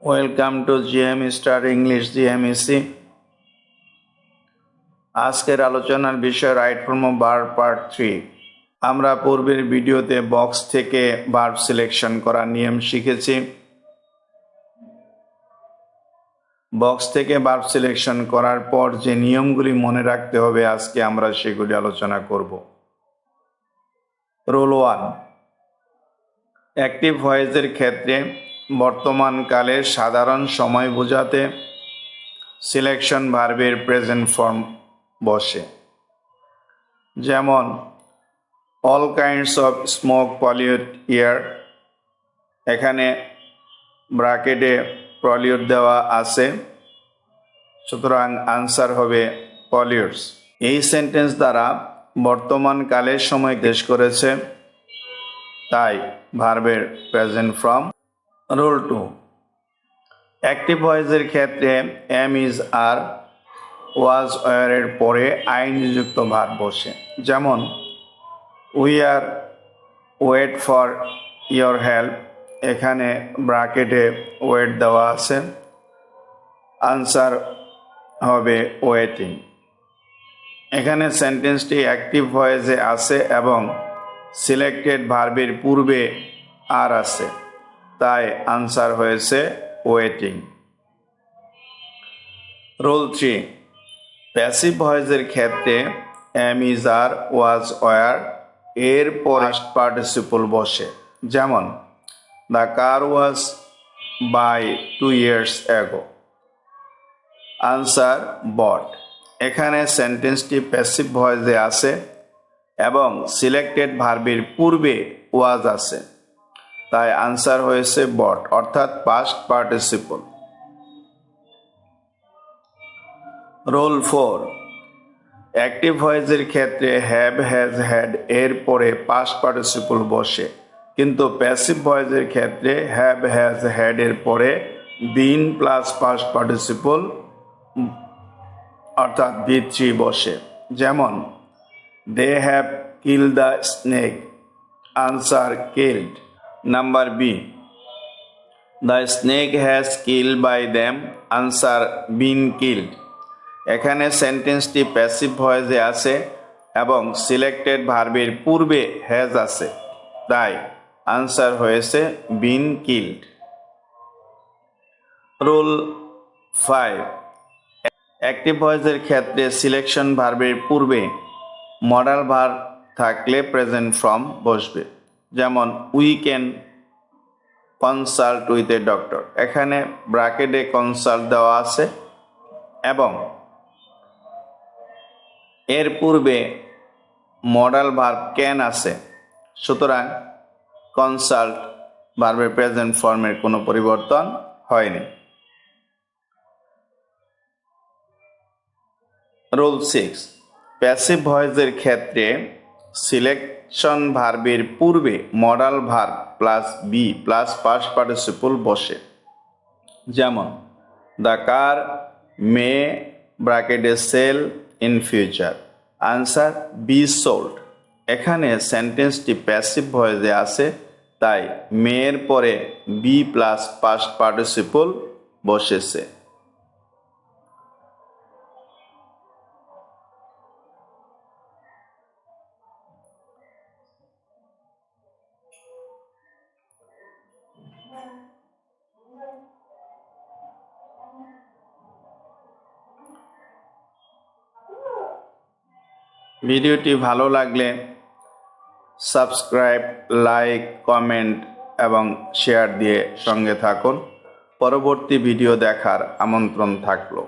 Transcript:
Welcome to GM star English GMEC. আজকের আলোচনার বিষয় right form of verb part 3। আমরা পূর্বের ভিডিওতে বক্স থেকে ভার্ব সিলেকশন করার নিয়ম শিখেছি। বক্স থেকে ভার্ব সিলেকশন করার পর যে নিয়মগুলি মনে রাখতে হবে আজকে আমরা সেগুলি আলোচনা করব। রুল 1, অ্যাক্টিভ ভয়েসের ক্ষেত্রে বর্তমানকালের সাধারণ সময় বোঝাতে সিলেকশন ভার্বের প্রেজেন্ট ফর্ম বসে। যেমন all kinds of smoke pollute air, এখানে ব্র্যাকেটে পলিউট দেওয়া আছে, সুতরাং আনসার হবে পলিউটস। এই সেন্টেন্স দ্বারা বর্তমান কালের সময় দেশ করেছে, তাই ভার্বের প্রেজেন্ট ফর্ম। রুল 2, অ্যাক্টিভ ভয়েসের ক্ষেত্রে এম ইজ আর ওয়াজ ওয়ারের পরে আইনযুক্ত ভার্ব বসে। যেমন we are wait for your help, এখানে ব্র্যাকেটে ওয়েট দেওয়া আছে, আনসার হবে ওয়েটিং। এখানে সেন্টেন্সটি অ্যাক্টিভ ভয়েসে আছে এবং সিলেক্টেড ভার্বের পূর্বে আর আছে, তাই আনসার হয়েছে ওয়েটিং। রুল 3, প্যাসিভ ভয়েসের ক্ষেত্রে am is are was were এর পাস্ট পার্টিসিপল বসে। যেমন the car was buy 2 years ago, answer bought. এখানে সেন্টেন্সটি প্যাসিভ ভয়েসে আছে এবং সিলেক্টেড ভার্বের পূর্বে ওয়াজ আছে, তাই আনসার হয়েছে বট, অর্থাৎ পাস্ট পার্টিসিপল। রুল 4, অ্যাক্টিভ ভয়েসের ক্ষেত্রে হ্যাভ হ্যাজ হ্যাড এর পরে পাস্ট পার্টিসিপল বসে, কিন্তু প্যাসিভ ভয়েসের ক্ষেত্রে হ্যাভ হ্যাজ হ্যাড এর পরে বিন প্লাস পাস্ট পার্টিসিপল অর্থাৎ V3 বসে। যেমন they have killed the snake, answer killed. Number B, the snake has killed by them, answer been killed. এখানে সেন্টেন্সটি প্যাসিভ ভয়েসে আছে এবং সিলেক্টেড ভার্বের পূর্বে হ্যাজ আছে, তাই আনসার হয়েছে বিন কিল্ড। রুল 5, অ্যাক্টিভ ভয়েসের ক্ষেত্রে সিলেকশন ভার্বের পূর্বে মডাল ভার্ব থাকলে প্রেজেন্ট ফর্ম বসবে। যেমন we can consult with a doctor, এখানে ব্র্যাকেটে কনসাল্ট দেওয়া আছে এবং এর পূর্বে মডাল ভার্ব ক্যান আছে, সুতরাং কনসাল্ট ভার্বের প্রেজেন্ট ফর্মের কোনো পরিবর্তন হয়নি। রুল 6, প্যাসিভ ভয়েসের ক্ষেত্রে সিলেকশন ভার্বের পূর্বে modal verb plus be plus past participle বসে। যেমন দ্য কার মে ব্র্যাকেটে sell in future, answer be sold. এখানে সেন্টেন্সটি প্যাসিভ ভয়েসে আছে, তাই মেয়ের পরে বি প্লাস পাস্ট পার্টিসিপল বসেছে। ভিডিওটি ভালো লাগলে সাবস্ক্রাইব, লাইক, কমেন্ট এবং শেয়ার দিয়ে সঙ্গে থাকুন। পরবর্তী ভিডিও দেখার আমন্ত্রণ থাকলো।